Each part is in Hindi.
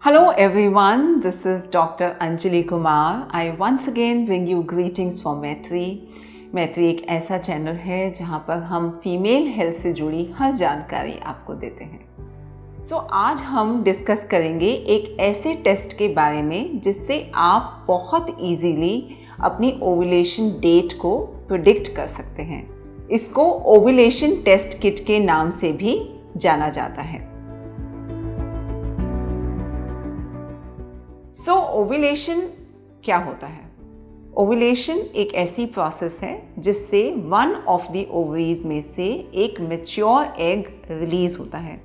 Hello everyone, this is Dr. Anjali Kumar. I once again bring you greetings from मैत्री। मैत्री एक ऐसा चैनल है जहाँ पर हम फीमेल हेल्थ से जुड़ी हर जानकारी आपको देते हैं। आज हम डिस्कस करेंगे एक ऐसे टेस्ट के बारे में जिससे आप बहुत इजीली अपनी ओव्यूलेशन डेट को प्रिडिक्ट कर सकते हैं। इसको ओव्यूलेशन टेस्ट किट के नाम से भी जाना जाता है। ओव्यूलेशन क्या होता है? ओव्यूलेशन एक ऐसी प्रोसेस है जिससे वन ऑफ द ओवरीज में से एक मैच्योर एग रिलीज होता है।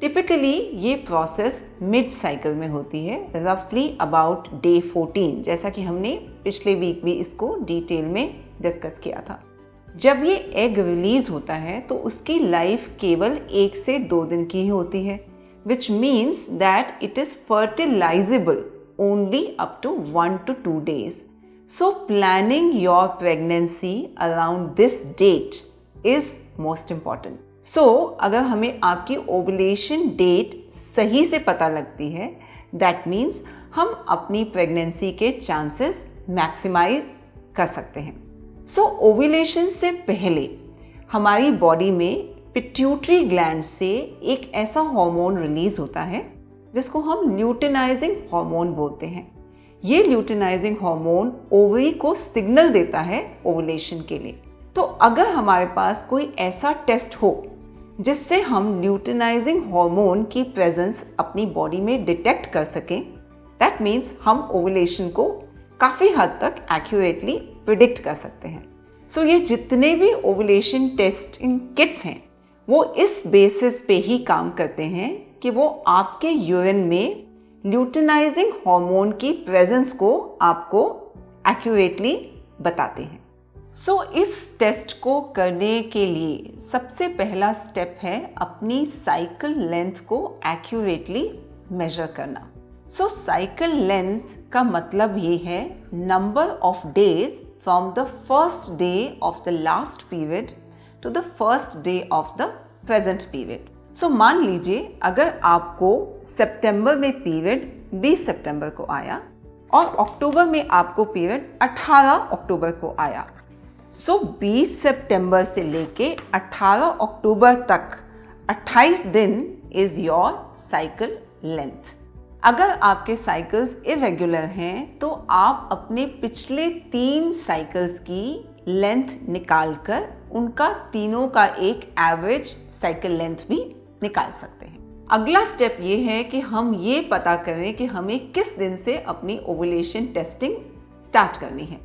टिपिकली ये प्रोसेस मिड साइकिल में होती है, रफली अबाउट डे 14, जैसा कि हमने पिछले वीक भी इसको डिटेल में डिस्कस किया था। जब ये एग रिलीज होता है तो उसकी लाइफ केवल 1 से 2 दिन की ही होती है, which means that it is fertilizable only up to 1 to 2 days. So planning your pregnancy around this date is most important. So अगर हमें आपकी ओव्यूलेशन डेट सही से पता लगती है, that means हम अपनी प्रेगनेंसी के चांसेस मैक्सिमाइज कर सकते हैं। ओव्यूलेशन से पहले हमारी बॉडी में पिट्यूटरी ग्लैंड से एक ऐसा हार्मोन रिलीज होता है जिसको हम ल्यूटिनाइजिंग हार्मोन बोलते हैं। ये ल्यूटिनाइजिंग हार्मोन ओवरी को सिग्नल देता है ओव्यूलेशन के लिए। तो अगर हमारे पास कोई ऐसा टेस्ट हो जिससे हम ल्यूटिनाइजिंग हार्मोन की प्रेजेंस अपनी बॉडी में डिटेक्ट कर सकें, दैट मीन्स हम ओव्यूलेशन को काफ़ी हद तक एक्यूरेटली प्रिडिक्ट कर सकते हैं। ये जितने भी ओव्यूलेशन टेस्टिंग किट्स हैं वो इस बेसिस पे ही काम करते हैं कि वो आपके यूरिन में ल्यूटिनाइजिंग हार्मोन की प्रेजेंस को आपको एक्यूरेटली बताते हैं। इस टेस्ट को करने के लिए सबसे पहला स्टेप है अपनी साइकिल लेंथ को एक्यूरेटली मेजर करना। साइकिल लेंथ का मतलब ये है number of days from the first day of the last period to the first day of the present period. मान लीजिए अगर आपको सितंबर में पीरियड 20 सितंबर को आया और अक्टूबर में आपको पीरियड 18 अक्टूबर को आया, 20 सितंबर से लेके 18 अक्टूबर तक 28 दिन इज योर साइकिल लेंथ। अगर आपके साइकिल्स इरेगुलर हैं तो आप अपने पिछले 3 साइकिल्स की लेंथ निकालकर उनका तीनों का एक एवरेज साइकिल लेंथ भी निकाल सकते हैं। अगला स्टेप ये है कि हम ये पता करें कि हमें किस दिन से अपनी ओव्यूलेशन टेस्टिंग स्टार्ट करनी है।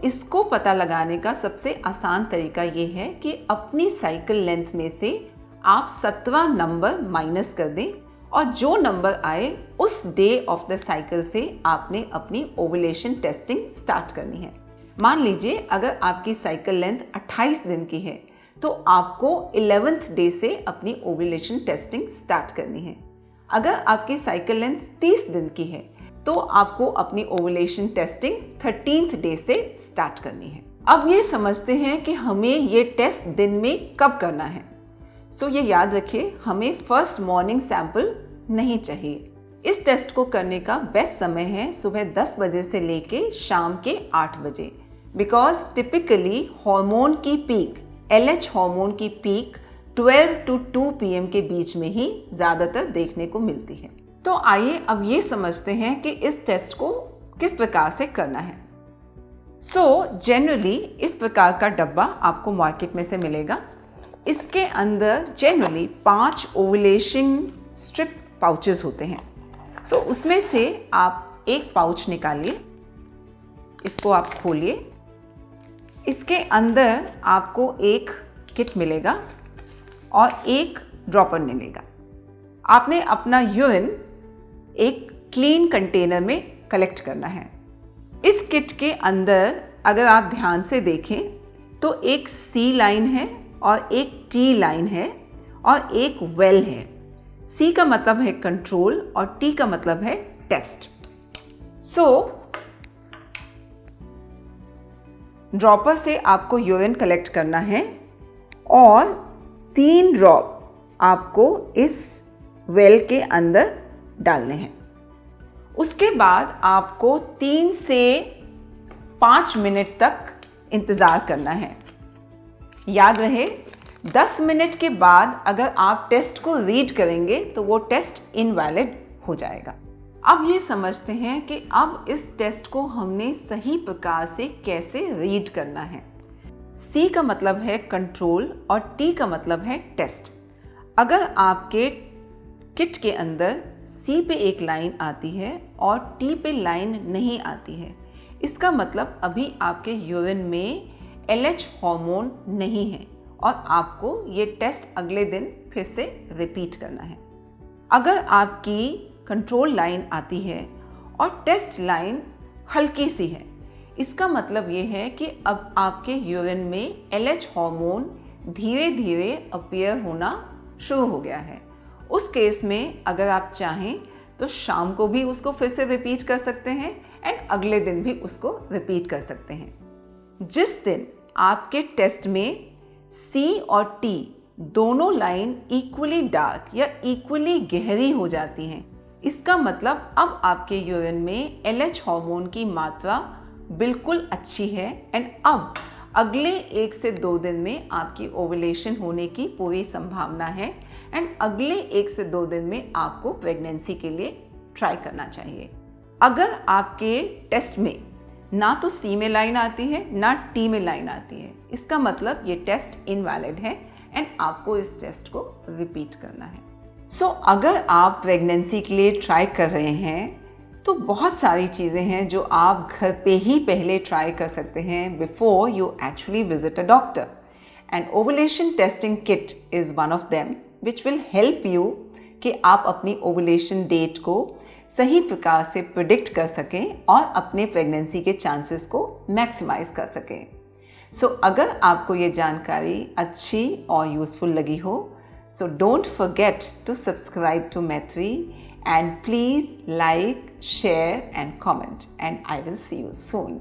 इसको पता लगाने का सबसे आसान तरीका ये है कि अपनी साइकिल लेंथ में से आप 17 नंबर माइनस कर दें और जो नंबर आए उस डे ऑफ द साइकिल से आपने अपनी ओव्यूलेशन टेस्टिंग स्टार्ट करनी है। मान लीजिए अगर आपकी साइकिल लेंथ 28 दिन की है तो आपको 11th डे से अपनी ओव्यूलेशन टेस्टिंग स्टार्ट करनी है। अगर आपकी साइकिल लेंथ 30 दिन की है तो आपको अपनी ओव्यूलेशन टेस्टिंग 13th डे से स्टार्ट करनी है। अब ये समझते हैं कि हमें ये टेस्ट दिन में कब करना है। ये याद रखिए, हमें फर्स्ट मॉर्निंग सैंपल नहीं चाहिए। इस टेस्ट को करने का बेस्ट समय है सुबह 10 बजे से लेके शाम के 8 बजे, बिकॉज टिपिकली हार्मोन की पीक, LH हार्मोन की पीक 12 to 2 PM के बीच में ही ज़्यादातर देखने को मिलती है। आइए अब ये समझते हैं कि इस टेस्ट को किस प्रकार से करना है। जनरली इस प्रकार का डब्बा आपको मार्केट में से मिलेगा। इसके अंदर जनरली 5 ओव्यूलेशन स्ट्रिप पाउचेस होते हैं। उसमें से आप एक पाउच निकालिए, इसको आप खोलिए। इसके अंदर आपको एक किट मिलेगा और एक ड्रॉपर मिलेगा। आपने अपना यूरिन एक क्लीन कंटेनर में कलेक्ट करना है। इस किट के अंदर अगर आप ध्यान से देखें तो एक C लाइन है और एक T लाइन है और एक वेल है। C का मतलब है कंट्रोल और T का मतलब है टेस्ट। ड्रॉपर से आपको यूरिन कलेक्ट करना है और 3 ड्रॉप आपको इस वेल के अंदर डालने हैं। उसके बाद आपको 3 से 5 मिनट तक इंतज़ार करना है। याद रहे, 10 मिनट के बाद अगर आप टेस्ट को रीड करेंगे तो वो टेस्ट इनवैलिड हो जाएगा। अब ये समझते हैं कि अब इस टेस्ट को हमने सही प्रकार से कैसे रीड करना है। C का मतलब है कंट्रोल और T का मतलब है टेस्ट। अगर आपके किट के अंदर C पे एक लाइन आती है और T पे लाइन नहीं आती है, इसका मतलब अभी आपके यूरिन में LH हार्मोन नहीं है और आपको ये टेस्ट अगले दिन फिर से रिपीट करना है। अगर आपकी कंट्रोल लाइन आती है और टेस्ट लाइन हल्की सी है, इसका मतलब ये है कि अब आपके यूरिन में LH हार्मोन धीरे धीरे अपीयर होना शुरू हो गया है। उस केस में अगर आप चाहें तो शाम को भी उसको फिर से रिपीट कर सकते हैं एंड अगले दिन भी उसको रिपीट कर सकते हैं। जिस दिन आपके टेस्ट में C और T दोनों लाइन इक्वली डार्क या इक्वली गहरी हो जाती हैं, इसका मतलब अब आपके यूरिन में LH हार्मोन की मात्रा बिल्कुल अच्छी है एंड अब अगले 1 से 2 दिन में आपकी ओवुलेशन होने की पूरी संभावना है एंड अगले 1 से 2 दिन में आपको प्रेगनेंसी के लिए ट्राई करना चाहिए। अगर आपके टेस्ट में ना तो C में लाइन आती है ना T में लाइन आती है, इसका मतलब ये टेस्ट इनवैलिड है एंड आपको इस टेस्ट को रिपीट करना है। अगर आप प्रेगनेंसी के लिए ट्राई कर रहे हैं तो बहुत सारी चीज़ें हैं जो आप घर पे ही पहले ट्राई कर सकते हैं before you actually visit a doctor, and ovulation testing kit is one of them which will help you कि आप अपनी ओवुलेशन डेट को सही प्रकार से प्रिडिक्ट कर सकें और अपने प्रेगनेंसी के चांसेस को मैक्सिमाइज कर सकें। अगर आपको ये जानकारी अच्छी और यूज़फुल लगी हो, so don't forget to subscribe to Maitri and please like, share and comment, and I will see you soon.